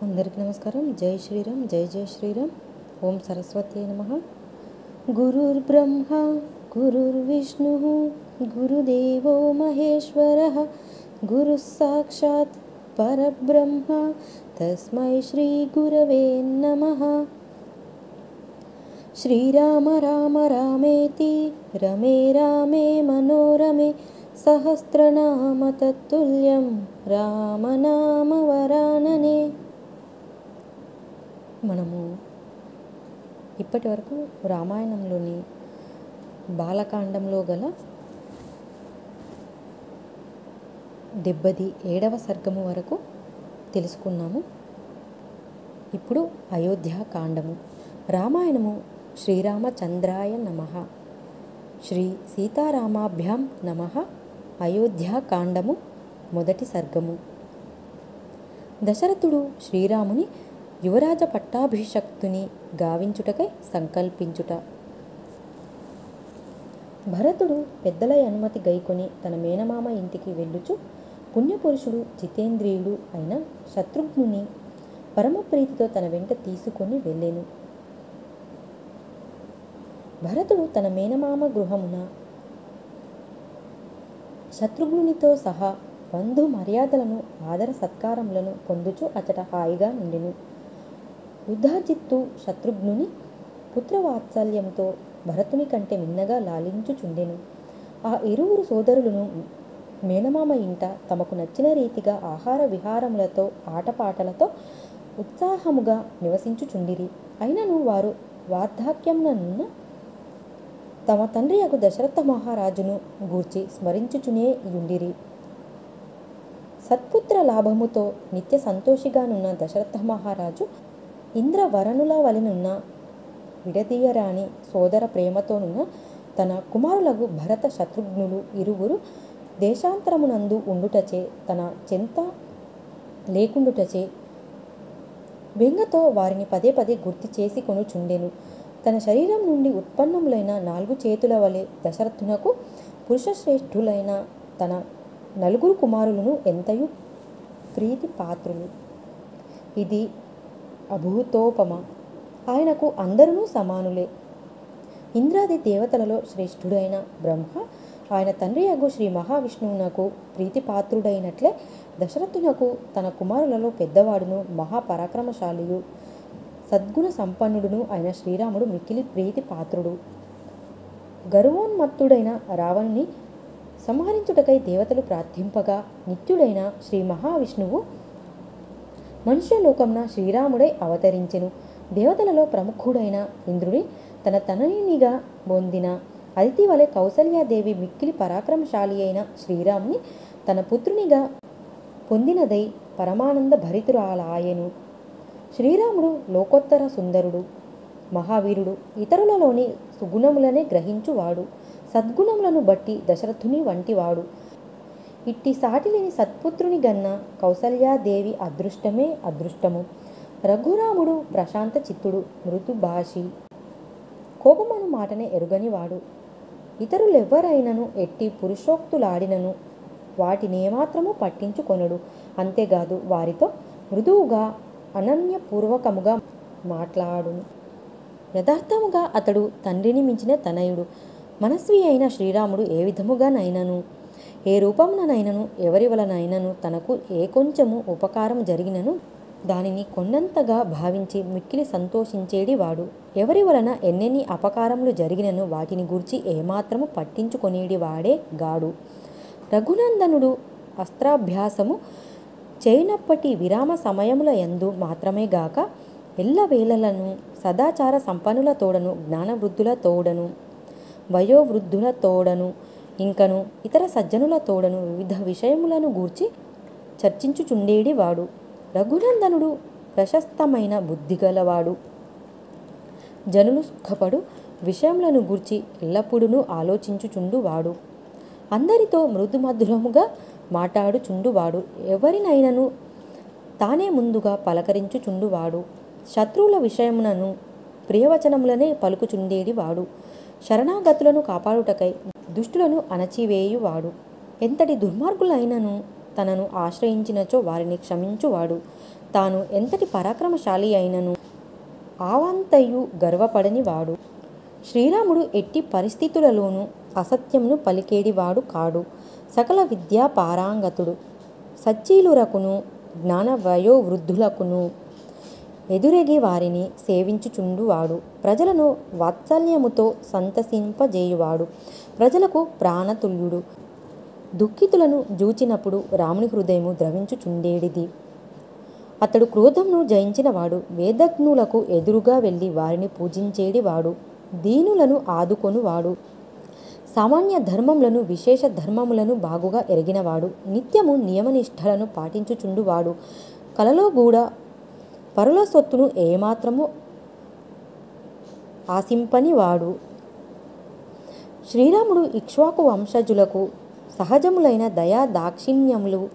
అందరికీ నమస్కారం. జై శ్రీరామ్, జై జై శ్రీరామ్. ఓం సరస్వతి నమః. గురుర్బ్రహ్మ గురుర్విష్ణు గురుదేవో మహేశ్వరః గురుః సాక్షాత్ పరబ్రహ్మ తస్మై శ్రీ గురవే నమః. శ్రీరామ రామ రామేతి రమే రామే మనోరమే సహస్రనామ తత్తుల్యం రామనామ వరాననే. మనము ఇప్పటి వరకు రామాయణంలోని బాలకాండంలో గల 77వ సర్గము వరకు తెలుసుకున్నాము. ఇప్పుడు అయోధ్యాకాండము. రామాయణము శ్రీరామచంద్రాయ నమః, శ్రీ సీతారామాభ్యాం నమః. అయోధ్యాకాండము మొదటి సర్గము. దశరథుడు శ్రీరాముని యువరాజ పట్టాభిషక్తుని గావించుటకై సంకల్పించుట. భరతుడు పెద్దల అనుమతి గైకొని తన మేనమామ ఇంటికి వెళ్ళుచు పుణ్యపురుషుడు జితేంద్రియుడు అయిన శత్రుఘ్నుని పరమప్రీతితో తన వెంట తీసుకొని వెళ్ళెను. భరతుడు తన మేనమామ గృహమున శత్రుఘ్నునితో సహా బంధు మర్యాదలను ఆదర సత్కారములను పొందుచు అచట హాయిగా నుండెను. యుద్ధాజిత్తు శత్రుఘ్నుని పుత్రవాత్సల్యంతో భరతుని కంటే మిన్నగా లాలించుచుండెను. ఆ ఇరువురు సోదరులను మేనమామ ఇంట తమకు నచ్చిన రీతిగా ఆహార విహారములతో ఆటపాటలతో ఉత్సాహముగా నివసించుచుండిరి. అయినను వారు వార్ధాక్యముననున్న తమ తండ్రి యగు దశరథ మహారాజును గూర్చి స్మరించుచునే యుండిరి. సత్పుత్ర లాభముతో నిత్య సంతోషిగానున్న దశరథ మహారాజు ఇంద్రవరణుల వలెనున్న విడదీయరాని సోదర ప్రేమతోనున్న తన కుమారులకు భరత శత్రుఘ్నులు ఇరువురు దేశాంతరమునందు ఉండుటచే తన చెంత లేకుండుటచే బెంగతో వారిని పదే పదే గుర్తు చేసి కొనుచుండెను. తన శరీరం నుండి ఉత్పన్నములైన 4 చేతుల వలె దశరథునకు పురుషశ్రేష్ఠులైన తన 4 కుమారులను ఎంతయు ప్రీతి పాత్రులు. ఇది అభూతోపమ. ఆయనకు అందరూ సమానులే. ఇంద్రాది దేవతలలో శ్రేష్ఠుడైన బ్రహ్మ ఆయన తండ్రి యగు శ్రీ మహావిష్ణువునకు ప్రీతిపాత్రుడైనట్లే దశరథునకు తన కుమారులలో పెద్దవాడును మహాపరాక్రమశాలియు సద్గుణ సంపన్నుడును అయిన శ్రీరాముడు మిక్కిలి ప్రీతి పాత్రుడు. గర్వోన్మత్తుడైన రావణుని సంహరించుటకై దేవతలు ప్రార్థింపగా నిత్యుడైన శ్రీ మహావిష్ణువు మనుష్యలోకమున శ్రీరాముడై అవతరించెను. దేవతలలో ప్రముఖుడైన ఇంద్రుని తన తనయునిగా పొందిన అదితి వలె కౌసల్యాదేవి మిక్కిలి పరాక్రమశాలి అయిన శ్రీరాముని తన పుత్రునిగా పొందినదై పరమానంద భరితురాలాయెను. శ్రీరాముడు లోకోత్తర సుందరుడు, మహావీరుడు, ఇతరులలోని సుగుణములనే గ్రహించువాడు, సద్గుణములను బట్టి దశరథుని వంటివాడు. ఇట్టి సాటిలేని సత్పుత్రుని గన్న కౌసల్యాదేవి అదృష్టమే అదృష్టము. రఘురాముడు ప్రశాంత చిత్తుడు, మృదుభాషి, కోపమను మాటనే ఎరుగనివాడు. ఇతరులెవ్వరైనను ఎట్టి పురుషోక్తులాడినను వాటినేమాత్రము పట్టించుకొనడు. అంతేకాదు వారితో మృదువుగా అనన్యపూర్వకముగా మాట్లాడును. యథార్థముగా అతడు తండ్రిని మించిన తనయుడు. మనస్వి అయిన శ్రీరాముడు ఏ విధముగానైనను ఏ రూపముననైనను ఎవరి వలనైనను తనకు ఏ కొంచెము ఉపకారం జరిగినను దానిని కొండంతగా భావించి మిక్కిలి సంతోషించేడి వాడు. ఎవరి వలన ఎన్నెన్ని అపకారములు జరిగినను వాటిని గూర్చి ఏమాత్రము పట్టించుకొనేడి వాడే గాడు. రఘునందనుడు అస్త్రాభ్యాసము చేయనప్పటి విరామ సమయముల యందు మాత్రమే గాక ఎల్లవేళలను సదాచార సంపన్నుల తోడను, జ్ఞానవృద్ధుల తోడను, వయోవృద్ధుల తోడను, ఇంకను ఇతర సజ్జనుల తోడను వివిధ విషయములను గూర్చి చర్చించుచుండేడి వాడు. రఘునందనుడు ప్రశస్తమైన బుద్ధిగలవాడు. జనులు సుఖపడు విషయములను గూర్చి ఎల్లప్పుడూ ఆలోచించుచుండువాడు. అందరితో మృదుమధురముగా మాట్లాడుచుండువాడు. ఎవరినైనను తానే ముందుగా పలకరించుచుండువాడు. శత్రువుల విషయమునను ప్రియవచనములనే పలుకుచుండేడి వాడు. శరణాగతులను కాపాడుటకై దుష్టులను అణచివేయువాడు. ఎంతటి దుర్మార్గులైనను తనను ఆశ్రయించినచో వారిని క్షమించువాడు. తాను ఎంతటి పరాక్రమశాలి అయినను ఆవంతయు గర్వపడనివాడు. శ్రీరాముడు ఎట్టి పరిస్థితులలోనూ అసత్యమును పలికేడివాడు కాడు. సకల విద్యా పారంగతుడు. సచ్చీలురకును జ్ఞాన వయోవృద్ధులకును ఎదురెగి వారిని సేవించుచుండువాడు. ప్రజలను వాత్సల్యముతో సంతసింపజేయువాడు. ప్రజలకు ప్రాణతుల్యుడు. దుఃఖితులను జూచినప్పుడు రాముని హృదయము ద్రవించుచుండేడిది. అతడు క్రోధమును జయించినవాడు. వేదజ్ఞులకు ఎదురుగా వెళ్ళి వారిని పూజించేడివాడు. దీనులను ఆదుకొనువాడు. సామాన్య ధర్మములను విశేష ధర్మములను బాగుగా ఎరిగినవాడు. నిత్యము నియమనిష్టలను పాటించుచుండువాడు. కలలో కూడా పరుల సొత్తును ఏమాత్రము ఆశింపనివాడు. శ్రీరాముడు ఇక్ష్వాకు వంశజులకు సహజములైన దయా దాక్షిణ్యములు,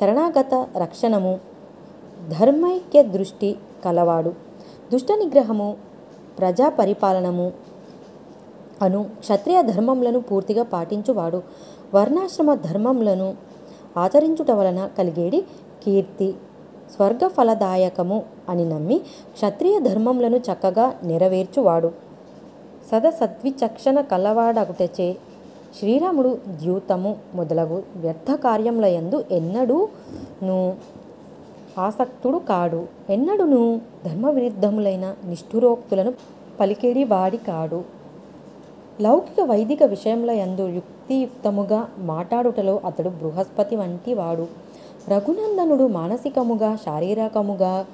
శరణాగత రక్షణము, ధర్మైక్య దృష్టి కలవాడు. దుష్ట నిగ్రహము, ప్రజా పరిపాలనము అను క్షత్రియ ధర్మములను పూర్తిగా పాటించువాడు. వర్ణాశ్రమ ధర్మములను ఆచరించుట వలన కలిగేడి కీర్తి స్వర్గఫలదాయకము అని నమ్మి క్షత్రియ ధర్మములను చక్కగా నెరవేర్చువాడు. సద్విచక్షణ కలవాడగుటచే శ్రీరాముడు ద్యూతము మొదలగు వ్యర్థ కార్యములయందు ఎన్నడూను ఆసక్తుడు కాడు. ఎన్నడూను ధర్మవిరుద్ధములైన నిష్ఠురోక్తులను పలికేడి వాడి కాడు. లౌకిక వైదిక విషయములయందు యుక్తియుక్తముగా మాట్లాడుటలో అతడు బృహస్పతి వంటి వాడు. రఘునందనుడు మానసికముగా శారీరకముగా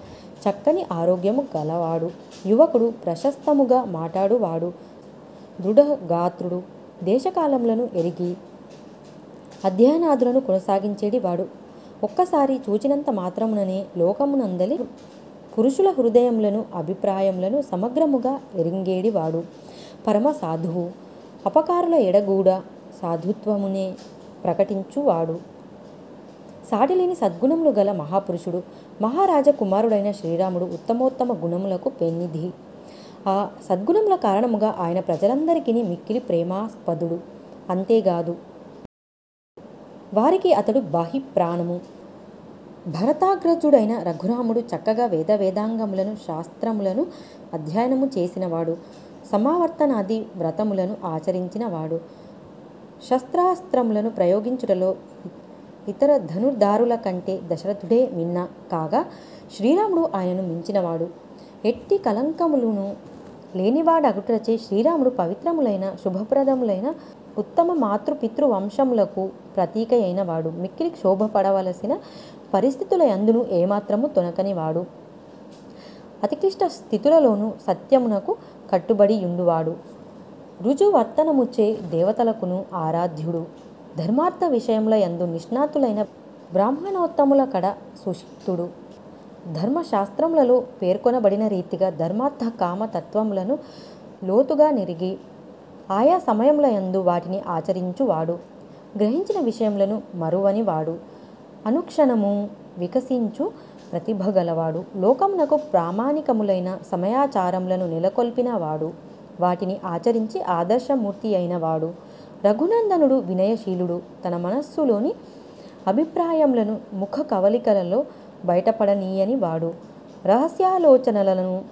చక్కని ఆరోగ్యము గలవాడు. యువకుడు, ప్రశస్తముగా మాట్లాడువాడు, దృఢగాత్రుడు, దేశకాలములను ఎరిగి అధ్యయనాదులను కొనసాగించేడి వాడు. ఒక్కసారి చూచినంత మాత్రముననే లోకమునందలి పురుషుల హృదయములను అభిప్రాయములను సమగ్రముగా ఎరింగేడివాడు. పరమ సాధువు. అపకారుల ఎడగూడ సాధుత్వమునే ప్రకటించువాడు. సాటిలేని సద్గుణములు గల మహాపురుషుడు. మహారాజ కుమారుడైన శ్రీరాముడు ఉత్తమోత్తమ గుణములకు పెన్నిధి. ఆ సద్గుణముల కారణముగా ఆయన ప్రజలందరికీ మిక్కిలి ప్రేమాస్పదుడు. అంతేకాదు వారికి అతడు బాహి ప్రాణము. భరతాగ్రజుడైన రఘురాముడు చక్కగా వేదాంగములను శాస్త్రములను అధ్యయనము చేసినవాడు. సమావర్తనాది వ్రతములను ఆచరించినవాడు. శస్త్రాస్త్రములను ప్రయోగించుటలో ఇతర ధనుర్ధారుల కంటే దశరథుడే మిన్న కాగా శ్రీరాముడు ఆయనను మించినవాడు. ఎట్టి కలంకములను లేనివాడగుటచే శ్రీరాముడు పవిత్రములైన శుభప్రదములైన ఉత్తమ మాతృపితృ వంశములకు ప్రతీక అయినవాడు. మిక్కిలి క్షోభపడవలసిన పరిస్థితుల యందును ఏమాత్రము తొనకనివాడు. అతిక్లిష్ట స్థితులలోనూ సత్యమునకు కట్టుబడి యుండువాడు. రుజువర్తనముచే దేవతలకును ఆరాధ్యుడు. ధర్మార్థ విషయముల యందు నిష్ణాతులైన బ్రాహ్మణోత్తముల కడ సుశిక్తుడు. ధర్మశాస్త్రములలో పేర్కొనబడిన రీతిగా ధర్మార్థ కామ తత్వములను లోతుగా నెరిగి ఆయా సమయముల యందు వాటిని ఆచరించువాడు. గ్రహించిన విషయములను మరువనివాడు. అనుక్షణము వికసించు ప్రతిభ గలవాడు. లోకమునకు ప్రామాణికములైన సమయాచారములను నెలకొల్పినవాడు. వాటిని ఆచరించి ఆదర్శమూర్తి అయినవాడు. రఘునందనుడు వినయశీలుడు. తన మనస్సులోని అభిప్రాయములను ముఖ కవలికలలో బయటపడనీయని వాడు. రహస్యాలోచనలను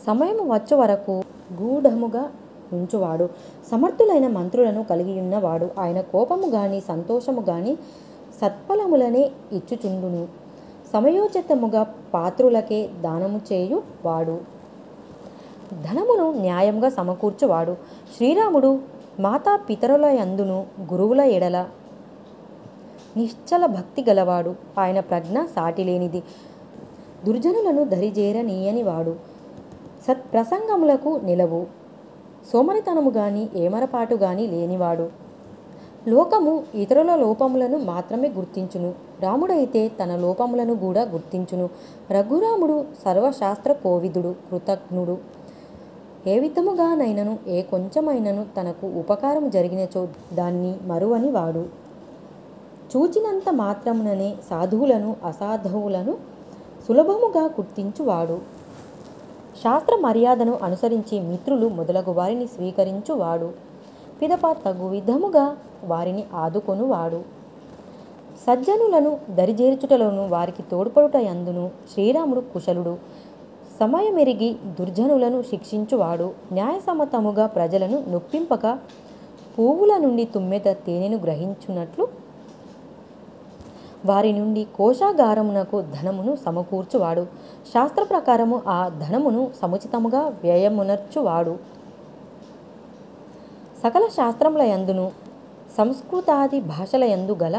సమయం వచ్చు వరకు గూఢముగా ఉంచువాడు. సమర్థులైన మంత్రులను కలిగియున్నవాడు. ఆయన కోపము గాని సంతోషము గాని సత్ఫలములనే ఇచ్చుచుండును. సమయోచితముగా పాత్రులకే దానము చేయువాడు. ధనమును న్యాయంగా సమకూర్చువాడు. శ్రీరాముడు మాతా పితరుల యందును గురువుల ఎడల నిశ్చల భక్తి గలవాడు. ఆయన ప్రజ్ఞ సాటిలేనిది. దుర్జనులను దరిజేరనీయనివాడు. సత్ప్రసంగములకు నిలవు. సోమరితనము గాని ఏమరపాటు గాని లేనివాడు. లోకము ఇతరుల లోపములను మాత్రమే గుర్తించును. రాముడైతే తన లోపములను కూడా గుర్తించును. రఘురాముడు సర్వశాస్త్ర కోవిదుడు, కృతజ్ఞుడు. ఏ విధముగానైనను ఏ కొంచెమైనను తనకు ఉపకారం జరిగినచో దాన్ని మరువని వాడు. చూచినంత మాత్రముననే సాధువులను అసాధువులను సులభముగా గుర్తించువాడు. శాస్త్ర మర్యాదను అనుసరించి మిత్రులు మొదలగు వారిని స్వీకరించువాడు. పిదప తగు విధముగా వారిని ఆదుకొనువాడు. సజ్జనులను దరిజేర్చుటలోను వారికి తోడ్పడుట యందును శ్రీరాముడు కుశలుడు. సమయమెరిగి దుర్జనులను శిక్షించువాడు. న్యాయసమ్మతముగా ప్రజలను నొప్పింపక పువ్వుల నుండి తుమ్మెద తేనెను గ్రహించున్నట్లు వారి నుండి కోశాగారమునకు ధనమును సమకూర్చువాడు. శాస్త్ర ప్రకారము ఆ ధనమును సముచితముగా వ్యయమునర్చువాడు. సకల శాస్త్రముల యందును సంస్కృతాది భాషల యందు గల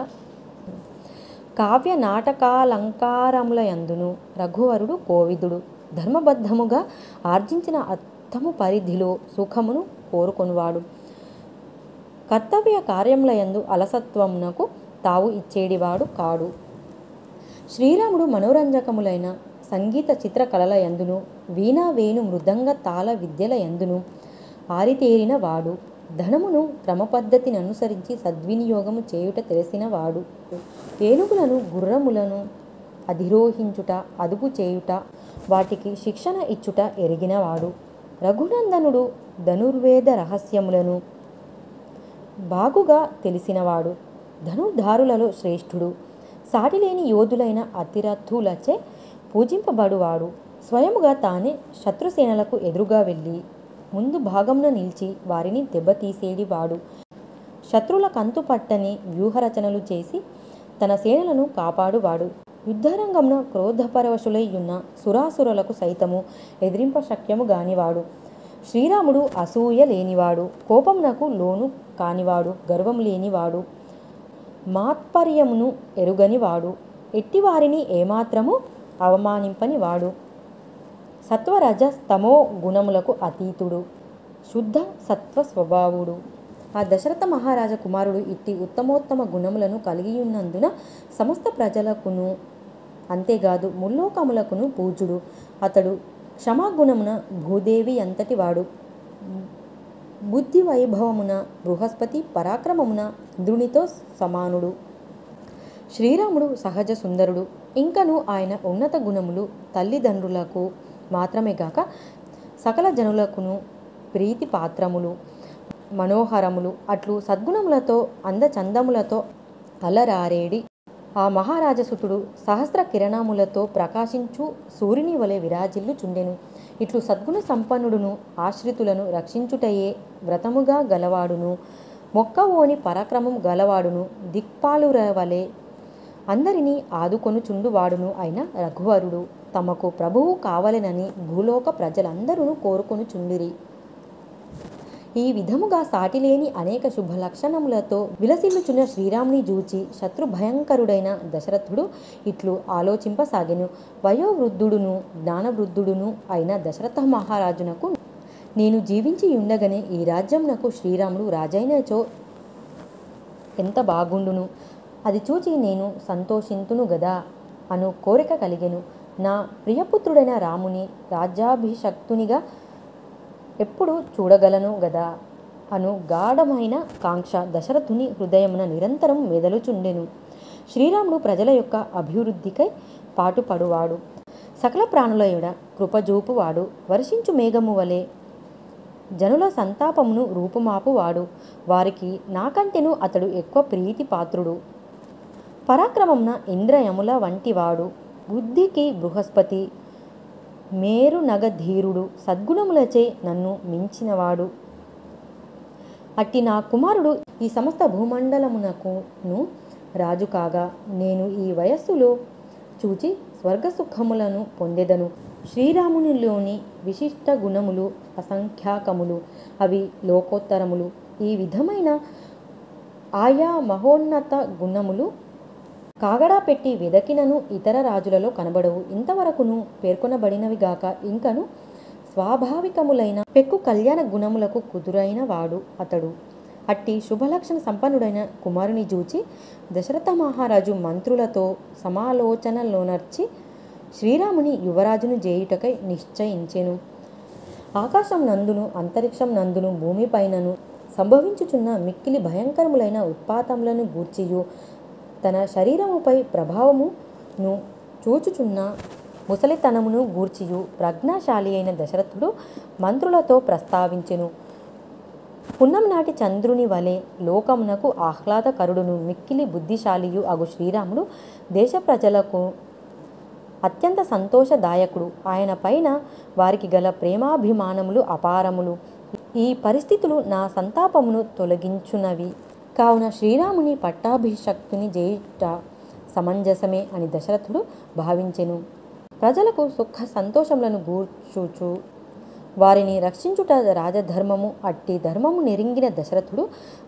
కావ్య నాటకాలంకారముల యందును రఘువరుడు కోవిదుడు. ధర్మబద్ధముగా ఆర్జించిన అర్థము పరిధిలో సుఖమును కోరుకొనువాడు. కర్తవ్య కార్యముల యందు అలసత్వమునకు తావు ఇచ్చేడివాడు కాడు. శ్రీరాముడు మనోరంజకములైన సంగీత చిత్ర కళల యందును వీణా వేణు మృదంగ తాళ విద్యల యందును ఆరితేరిన వాడు. ధనమును క్రమపద్ధతిని అనుసరించి సద్వినియోగము చేయుట తెలిసినవాడు. ఏనుగులను గుర్రములను అధిరోహించుట, అదుపు చేయుట, వాటికి శిక్షణ ఇచ్చుట ఎరిగినవాడు. రఘునందనుడు ధనుర్వేద రహస్యములను బాగుగా తెలిసినవాడు. ధనుర్ధారులలో శ్రేష్ఠుడు. సాటిలేని యోధులైన అతిరథులచే పూజింపబడువాడు. స్వయముగా తానే శత్రుసేనలకు ఎదురుగా వెళ్ళి ముందు భాగంలో నిలిచి వారిని దెబ్బతీసేడివాడు. శత్రువుల కంతు పట్టని వ్యూహరచనలు చేసి తన సేనలను కాపాడువాడు. యుద్ధరంగంన క్రోధపరవశులై ఉన్న సురాసురులకు సైతము ఎదిరింప శక్యము గానివాడు. శ్రీరాముడు అసూయ లేనివాడు, కోపమునకు లోను కానివాడు, గర్వం లేనివాడు, మాత్పర్యమును ఎరుగనివాడు, ఎట్టివారిని ఏమాత్రము అవమానింపనివాడు. సత్వరజ స్తమో గుణములకు అతీతుడు, శుద్ధ సత్వ స్వభావుడు. ఆ దశరథ మహారాజ కుమారుడు ఇట్టి ఉత్తమోత్తమ గుణములను కలిగియున్నందున సమస్త ప్రజలకును అంతేకాదు ముల్లోకములకును పూజ్యుడు. అతడు క్షమాగుణమున భూదేవి అంతటి వాడు, బుద్ధి వైభవమున బృహస్పతి, పరాక్రమమున ఇంద్రునితో సమానుడు. శ్రీరాముడు సహజ సుందరుడు. ఇంకను ఆయన ఉన్నత గుణములు తల్లిదండ్రులకు మాత్రమే గాక సకల జనులకును ప్రీతి పాత్రములు, మనోహరములు. అట్లు సద్గుణములతో అందచందములతో అలరారేడి ఆ మహారాజసుతుడు సహస్ర కిరణములతో ప్రకాశించు సూర్యుని వలె విరాజిల్లుచుండెను. ఇట్లు సద్గుణ సంపన్నుడును ఆశ్రితులను రక్షించుటయే వ్రతముగా గలవాడును, మొక్కవోని పరాక్రమం గలవాడును, దిక్పాలుర వలె అందరినీ ఆదుకొనుచుండువాడును అయిన రఘువరుడు తమకు ప్రభువు కావలెనని భూలోక ప్రజలందరూ కోరుకొనుచుండిరి. ఈ విధముగా సాటిలేని అనేక శుభ లక్షణములతో విలసిల్లుచున్న శ్రీరాముని జూచి శత్రు భయంకరుడైన దశరథుడు ఇట్లు ఆలోచింపసాగెను. వయోవృద్ధుడును జ్ఞానవృద్ధుడును అయిన దశరథ మహారాజునకు నేను జీవించి ఉండగనే ఈ రాజ్యమునకు శ్రీరాముడు రాజైనచో ఎంత బాగుండును, అది చూచి నేను సంతోషింతును గదా అను కోరిక కలిగెను. నా ప్రియపుత్రుడైన రాముని రాజ్యాభిషక్తునిగా ఎప్పుడు చూడగలను గదా అను గాఢమైన కాంక్ష దశరథుని హృదయమున నిరంతరం మెదలుచుండెను. శ్రీరాముడు ప్రజల యొక్క అభివృద్ధికై పాటుపడువాడు, సకల ప్రాణుల యొడ కృపజూపువాడు, వర్షించు మేఘము వలె జనుల సంతాపమును రూపుమాపువాడు. వారికి నాకంటెను అతడు ఎక్కువ ప్రీతి పాత్రుడు. పరాక్రమమున ఇంద్రయముల వంటివాడు, బుద్ధికి బృహస్పతి, మేరు నగధీరుడు, సద్గుణములచే నన్ను మించినవాడు. అట్టి నా కుమారుడు ఈ సమస్త భూమండలమునకును రాజు కాగా నేను ఈ వయస్సులో చూచి స్వర్గసుఖములను పొందెదను. శ్రీరామునిలోని విశిష్ట గుణములు అసంఖ్యాకములు, అవి లోకోత్తరములు. ఈ విధమైన ఆయా మహోన్నత గుణములు కాగడా పెట్టి వెదకినను ఇతర రాజులలో కనబడవు. ఇంతవరకును పేర్కొనబడినవిగాక ఇంకను స్వాభావికములైన పెక్కు కళ్యాణ గుణములకు కుదురైన వాడు అతడు. అట్టి శుభలక్షణ సంపన్నుడైన కుమారుని జూచి దశరథ మహారాజు మంత్రులతో సమాలోచనలోనర్చి శ్రీరాముని యువరాజును చేయుటకై నిశ్చయించెను. ఆకాశం నందును అంతరిక్షం నందును భూమిపైనను సంభవించుచున్న మిక్కిలి భయంకరములైన ఉత్పాతములను గూర్చియు తన శరీరముపై ప్రభావమును చూచుచున్న ముసలితనమును గూర్చియు ప్రజ్ఞాశాలి అయిన దశరథుడు మంత్రులతో ప్రస్తావించెను. పున్నం నాటి చంద్రుని వలె లోకమునకు ఆహ్లాదకరుడును మిక్కిలి బుద్ధిశాలియు అగు శ్రీరాముడు దేశ ప్రజలకు అత్యంత సంతోషదాయకుడు. ఆయన పైన వారికి గల ప్రేమాభిమానములు అపారములు. ఈ పరిస్థితులు నా సంతాపమును తొలగించునవి. కావున శ్రీరాముని పట్టాభిషక్తుని చేయుట సమంజసమే అని దశరథుడు భావించెను. ప్రజలకు సుఖ సంతోషములను గూర్చుచు వారిని రక్షించుట రాజధర్మము. అట్టి ధర్మము నెరింగిన దశరథుడు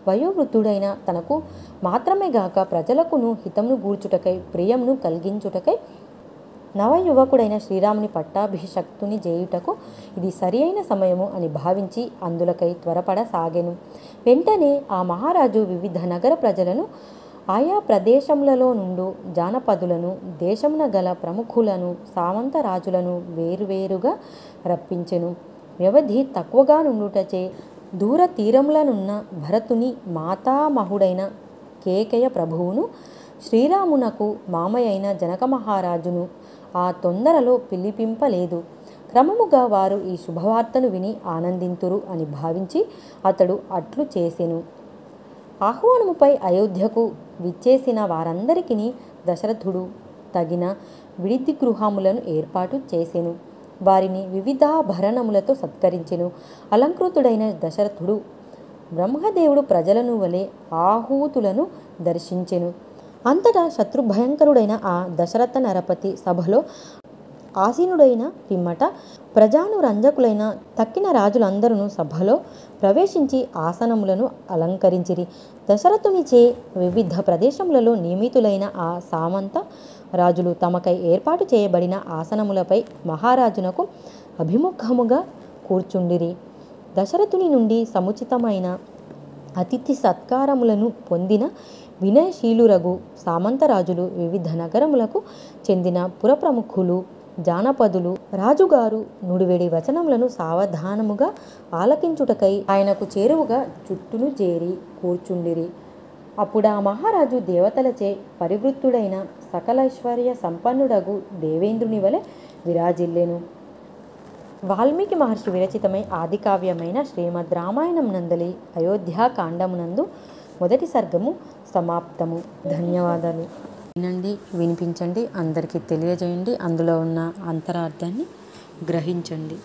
వయోవృద్ధుడైన తనకు మాత్రమే గాక ప్రజలకును హితమును గూర్చుటకై ప్రియమును కలిగించుటకై నవయువకుడైన శ్రీరాముని పట్టాభిషక్తుని చేయుటకు ఇది సరి అయిన సమయము అని భావించి అందులకై త్వరపడసాగెను. వెంటనే ఆ మహారాజు వివిధ నగర ప్రజలను, ఆయా ప్రదేశములలో నుండు జానపదులను, దేశమున గల ప్రముఖులను, సామంత రాజులను వేరువేరుగా రప్పించెను. వ్యవధి తక్కువగా నుండుటచే దూర తీరములనున్న భరతుని మాతామహుడైన కేకయ ప్రభువును, శ్రీరామునకు మామయ్యైన జనక మహారాజును ఆ తొందరలో పిలిపింపలేదు. క్రమముగా వారు ఈ శుభవార్తను విని ఆనందింతురు అని భావించి అతడు అట్లు చేసెను. ఆహ్వానముపై అయోధ్యకు విచ్చేసిన వారందరికీ దశరథుడు తగిన విడిది గృహములను ఏర్పాటు చేసెను. వారిని వివిధాభరణములతో సత్కరించెను. అలంకృతుడైన దశరథుడు బ్రహ్మదేవుడు ప్రజలను వలె ఆహూతులను దర్శించెను. అంతటా శత్రుభయంకరుడైన ఆ దశరథ నరపతి సభలో ఆసీనుడైన పిమ్మట ప్రజానురంజకులైన తక్కిన రాజులందరూ సభలో ప్రవేశించి ఆసనములను అలంకరించిరి. దశరథునిచే వివిధ ప్రదేశములలో నియమితులైన ఆ సామంత రాజులు తమకై ఏర్పాటు చేయబడిన ఆసనములపై మహారాజునకు అభిముఖముగా కూర్చుండిరి. దశరథుని నుండి సముచితమైన అతిథి సత్కారములను పొందిన వినయశీలురగు సామంతరాజులు, వివిధ నగరములకు చెందిన పురప్రముఖులు, జానపదులు రాజుగారు నుడివెడి వచనములను సావధానముగా ఆలకించుటకై ఆయనకు చేరువుగా చుట్టూను చేరి కూర్చుండిరి. అప్పుడా మహారాజు దేవతలచే పరివృత్తుడైన సకలైశ్వర్య సంపన్నుడగు దేవేంద్రుని వలె విరాజిల్లెను. వాల్మీకి మహర్షి విరచితమై ఆదికావ్యమైన శ్రీమద్ రామాయణం నందలి అయోధ్యాకాండమునందు మొదటి సర్గము సమాప్తము. ధన్యవాదాలు. వినండి, వినిపించండి, అందరికీ తెలియజేయండి, అందులో ఉన్న అంతరార్థాన్ని గ్రహించండి.